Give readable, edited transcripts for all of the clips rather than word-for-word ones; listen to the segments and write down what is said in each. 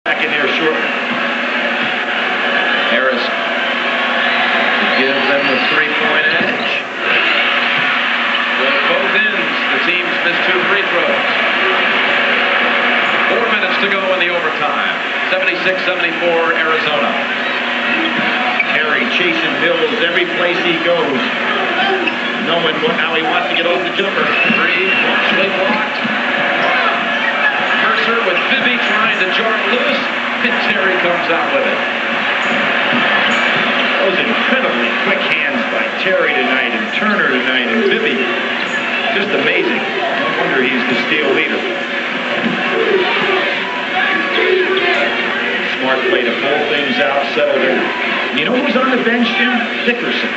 Back in here shortly. Harris gives them the three-point edge. With both ends, the teams missed 2 free throws. 4 minutes to go in the overtime. 76-74 Arizona. Terry chasing Mills every place he goes, knowing how he wants to get off the jumper. Three, partially blocked. Mercer with Bibby trying to jar loose, and Terry comes out with it. Those incredibly quick hands by Terry tonight, and Turner tonight, and Bibby. Just amazing. No wonder he's the steal leader. Smart play to pull things out, settle in. You know who's on the bench, Jim? Dickerson.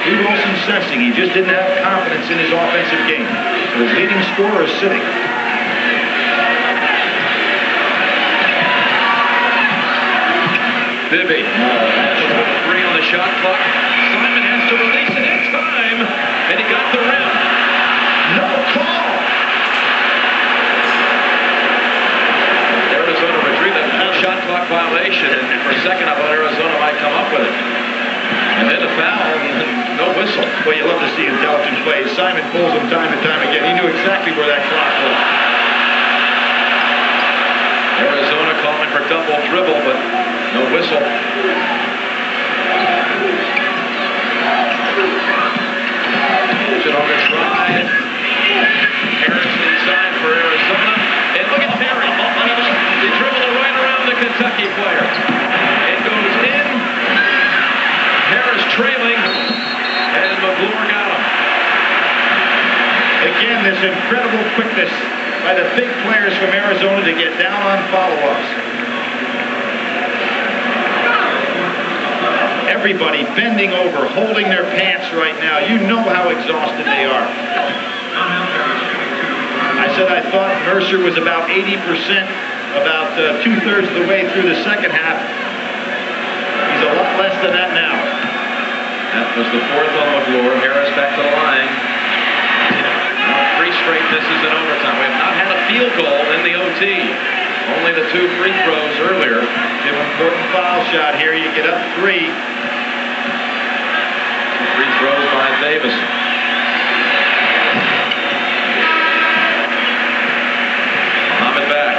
Pete Wilson sensing he just didn't have confidence in his offensive game. So his leading scorer is sitting. Bibby, 3 on the shot clock. Simon has to release it in time, and he got the rim. No call. Arizona retrieved a shot clock violation, and for a second I thought Arizona might come up with it. And then a foul, no whistle. Well, you love to see intelligent plays. Simon pulls him time and time again. He knew exactly where that clock was. Arizona calling for double dribble, but no whistle. Should on this ride. Harris inside for Arizona. And look at Terry. He dribbled it right around the Kentucky player. It goes in. Harris trailing. And McClure got him. Again, this incredible quickness by the big players from Arizona to get down on follow-ups. Everybody bending over, holding their pants right now. You know how exhausted they are. I said I thought Mercer was about 80%, about 2/3 of the way through the second half. He's a lot less than that now. That was the 4th on McClure. Harris back to the line. 3 straight misses in overtime. We have not had a field goal in the OT. Only the 2 free throws earlier. Give an important foul shot here. You get up 3. Free throws by Davis. Muhammad back.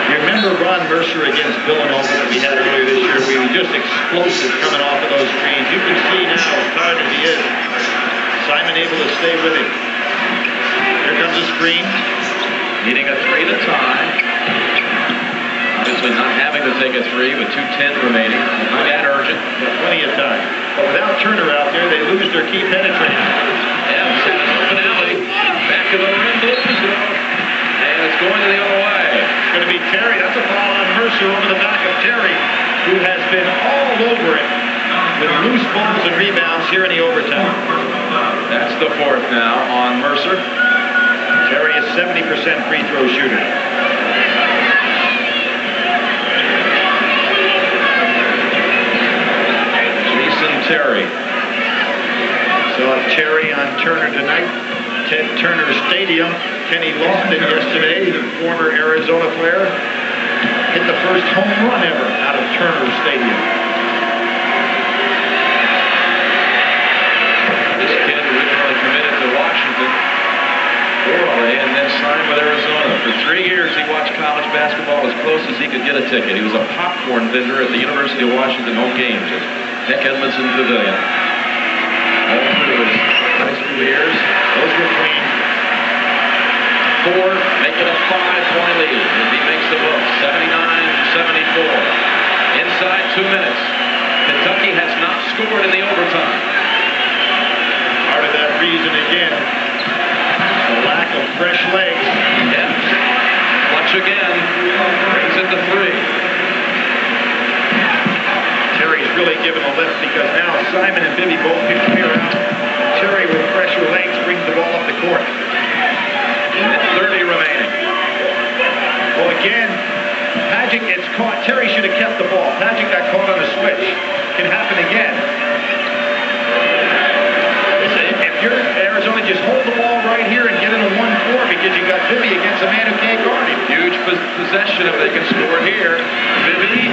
You remember Ron Mercer against Villanova that we had earlier this year? We were just explosive coming off of those screens. You can see now as tired as he is. Simon able to stay with him. Here comes a screen. Needing a 3 to tie. Obviously not having to take a 3 with 2:10 remaining. Not that urgent. But plenty of time. But without Turner out there, they lose their key penetrator. Yeah, it's an open alley. Back to the rim, Blues though. And it's going to the other way. It's going to be Terry. That's a foul on Mercer over the back of Terry, who has been all over it with loose balls and rebounds here in the overtime. That's the 4th now on Mercer. Terry is 70% free throw shooter. Jason Terry. Saw Terry on Turner tonight. Ted Turner Stadium. Kenny Lofton yesterday, the former Arizona player, hit the first home run ever out of Turner Stadium. This kid originally committed to Washington orally and then signed with Arizona. For 3 years he watched college basketball as close as he could get a ticket. He was a popcorn vendor at the University of Washington home games at Nick Edmondson Pavilion. All through his high school years. Those were clean. 4, make it a 5-point lead. If he makes the book, 79-74. Inside 2 minutes. Kentucky has not scored in the overtime. Part of that reason again, the lack of fresh legs. Yes. Clutch again. Brings it to 3. Terry's really given a lift because now Simon and Bibby both can clear out. Terry with fresher legs brings the ball up the court. 30 remaining. Well, again, Pagic gets caught. Terry should have kept the ball. Pagic got caught on a switch. Can happen again. If you're Arizona, just hold the ball right possession if they can score here. Vivi,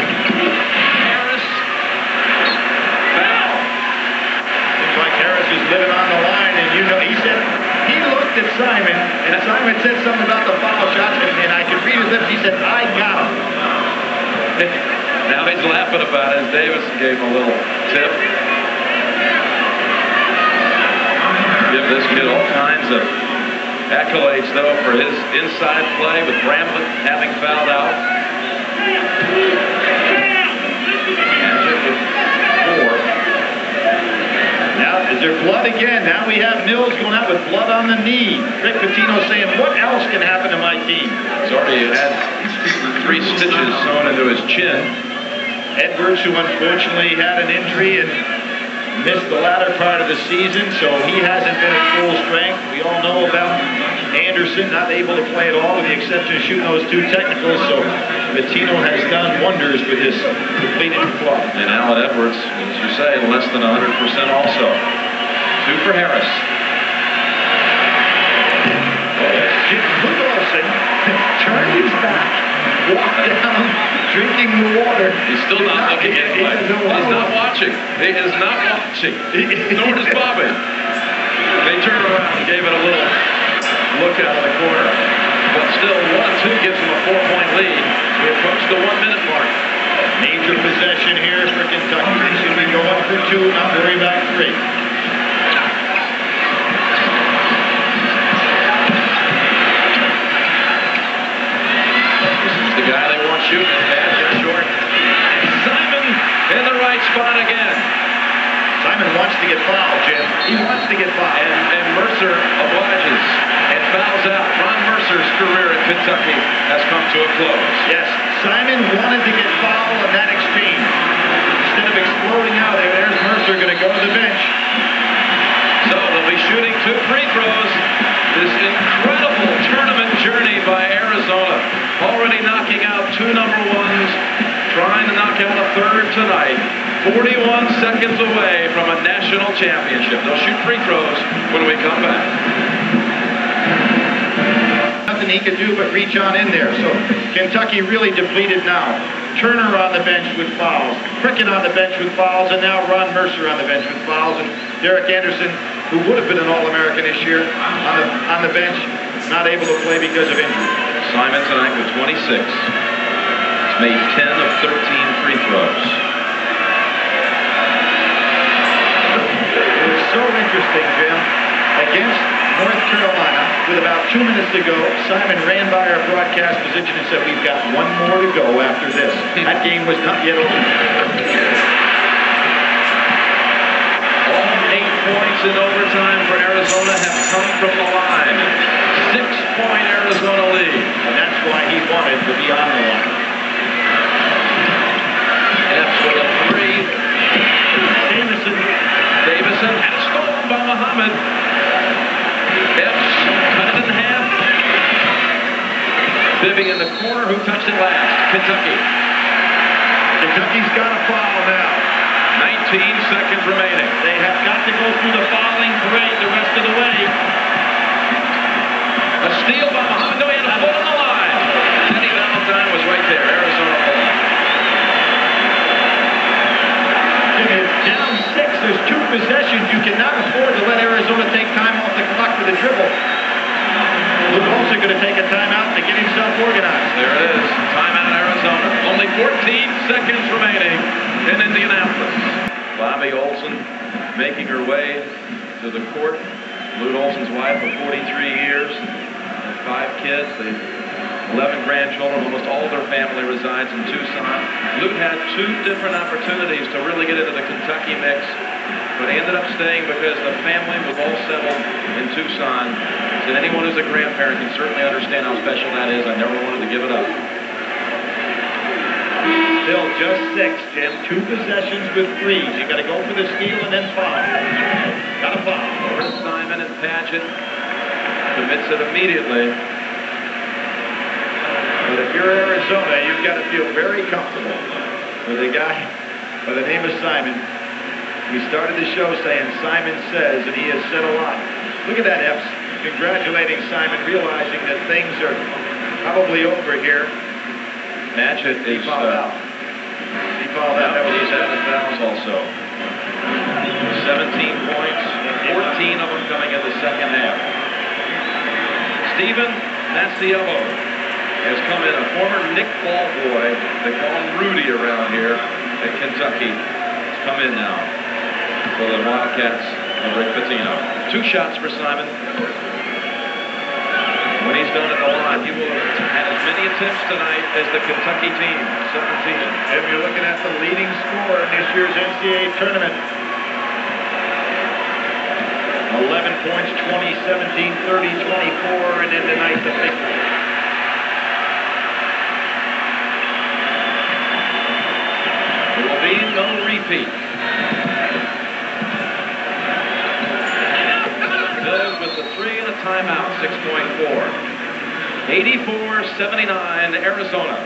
Harris, foul. Looks like Harris is living on the line, and you know, he said, he looked at Simon, and Simon said something about the foul shots, and I could read his lips. He said, I got him. Now he's laughing about it as Davison gave him a little tip. Give this kid all kinds of accolades, though, for his inside play with Bramlett having fouled out. Magic with 4. Now, is there blood again? Now we have Mills going out with blood on the knee. Rick Pitino saying, what else can happen to my team? He's already had 3 stitches sewn into his chin. Edwards, who unfortunately had an injury and missed the latter part of the season, so he hasn't been at full strength. We all know about Anderson not able to play at all with the exception of shooting those 2 technicals, so Pitino has done wonders with his depleted club. And Allen Edwards, as you say, less than 100% also. 2 for Harris. Jim Olsen turned his back, walked down, drinking the water. He's still not looking at it. He's not watching. He is not watching. Nor does Bobby. They turned around and gave it a little look out of the corner. But still, 1-2 gives them a 4-point lead. We approach the 1-minute mark. Major possession here for Kentucky. They should be going for 2, not worry about 3. The guy they want shooting is bad, just short. Simon in the right spot again. Simon wants to get fouled, Jim. He wants to get fouled. And Mercer obliges and fouls out. Ron Mercer's career at Kentucky has come to a close. Yes, Simon wanted to get fouled on that exchange. Instead of exploding out there, there's Mercer going to go to the bench. So they'll be shooting 2 free throws. This incredible tournament journey by Arizona. Already knocking out 2 number 1s, trying to knock out a 3rd tonight. 41 seconds away from a national championship. They'll shoot free throws when we come back. Nothing he could do but reach on in there. So Kentucky really depleted now. Turner on the bench with fouls, Prickett on the bench with fouls, and now Ron Mercer on the bench with fouls. And Derek Anderson, who would have been an All-American this year, on the bench, not able to play because of injury. Simon tonight with 26. He's made 10 of 13 free throws. It was so interesting, Jim. Against North Carolina, with about 2 minutes to go, Simon ran by our broadcast position and said, we've got 1 more to go after this. That game was not yet over. All 8 points in overtime for Arizona have come from the line. 6-point Arizona lead. And that's why he wanted to be on the line. Epps with a 3. Davison had it stolen by Muhammad. Epps cut it in half. Bibby in the corner, who touched it last? Kentucky. Kentucky's got a foul now. 19 seconds remaining. They have got to go through the fouling parade the rest of the way. A steal by Muhammad. No, he had a foot on the line. Teddy Valentine was right there. Arizona ball. Jimmy, down 6. There's 2 possessions. You cannot afford to let Arizona take time off the clock with a dribble. Luke also going to take a timeout to get himself organized. There it is. Timeout Arizona. Only 14 seconds remaining in Indianapolis. Bobby Olsen making her way to the court. Lute Olsen's wife of 43 years. And 5 kids. 11 grandchildren. Almost all of their family resides in Tucson. Lute had 2 different opportunities to really get into the Kentucky mix. But he ended up staying because the family was all settled in Tucson. And anyone who's a grandparent can certainly understand how special that is. I never wanted to give it up. Still just 6, Jim. 2 possessions with 3s. You got to go for the steal and then foul. Got a foul. Over to Simon and Padgett. Commits it immediately. But if you're Arizona, you've got to feel very comfortable with a guy by the name of Simon. We started the show saying Simon says, and he has said a lot. Look at that, Epps, congratulating Simon, realizing that things are probably over here. Padgett is He fouled out. he's added fouls also. 17 points, 14 of them coming in the second half. Steven Maciello has come in, a former Nick Ball boy. They call him Rudy around here at Kentucky. He's come in now for the Wildcats of Rick Pitino. 2 shots for Simon. When he's done at the line, he will have had as many attempts tonight as the Kentucky team, 17. And you're looking at the leading scorer in this year's NCAA tournament. 11 points, 20, 17, 30, 24, and then tonight the victory. There will be no repeat. Bills with the 3 and a timeout, 6.4. 84-79 Arizona.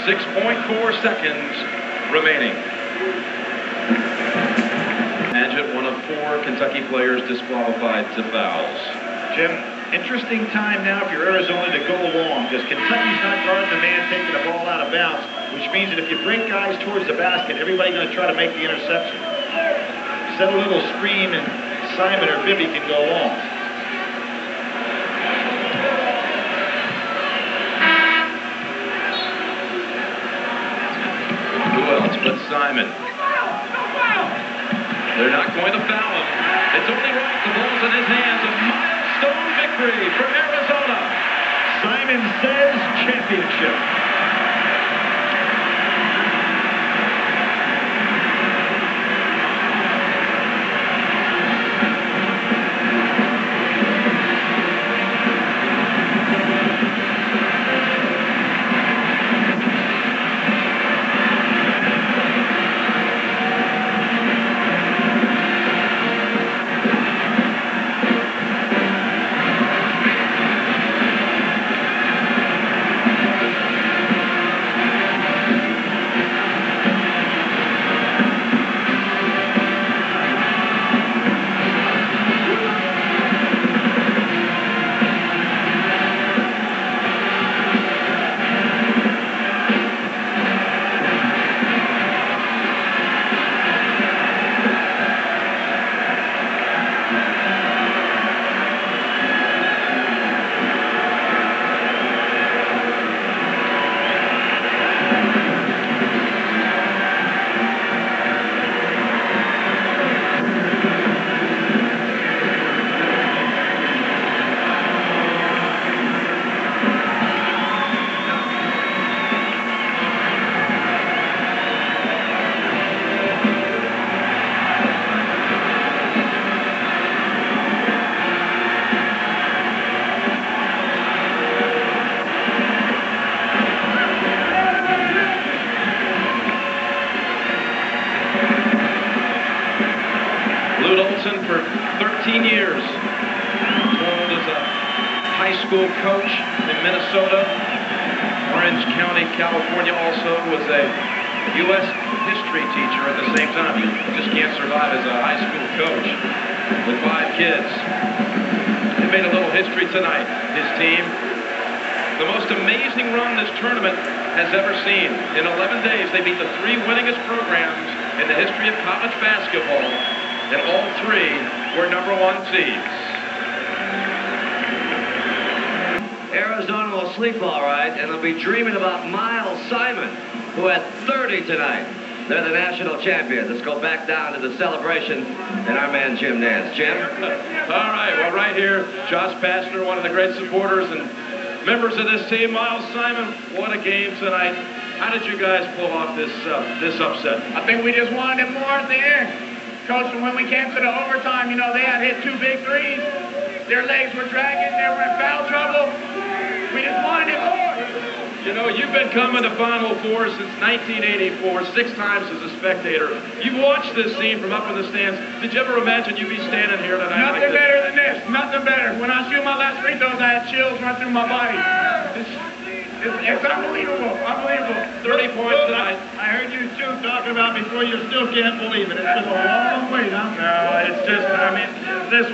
6.4 seconds remaining. Padgett, one of 4 Kentucky players disqualified to fouls. Jim, interesting time now if you're Arizona to go long, because Kentucky's not guarding the man taking the ball out of bounds, which means that if you break guys towards the basket, everybody's going to try to make the interception. Set a little screen and Simon or Bibby can go long. Who else but Simon? They're not going to foul him. It's only right. The ball's in his hands. A milestone victory for Arizona. Simon says championship. For 13 years, told as a high school coach in Minnesota, Orange County, California. Also was a U.S. history teacher at the same time. You just can't survive as a high school coach with 5 kids. They made a little history tonight, his team. The most amazing run this tournament has ever seen. In 11 days, they beat the 3 winningest programs in the history of college basketball. And all 3 were #1 seeds. Arizona will sleep all right, and they'll be dreaming about Miles Simon, who had 30 tonight. They're the national champions. Let's go back down to the celebration and our man Jim Nance. Jim? All right, well, right here, Josh Pastner, one of the great supporters and members of this team. Miles Simon, what a game tonight. How did you guys pull off this upset? I think we just wanted it more at the end. Coach, when we came to the overtime, you know, they had hit 2 big threes. Their legs were dragging. They were in foul trouble. We just wanted it more. You know, you've been coming to Final Four since 1984, 6 times as a spectator. You've watched this scene from up in the stands. Did you ever imagine you'd be standing here tonight? Nothing better than this. Nothing better. When I shoot my last free throws, I had chills run through my body. It's unbelievable. Unbelievable. 30 points tonight. I heard you two talking about before you still can't believe it. It's been a long wait, huh? No, it's just, I mean, this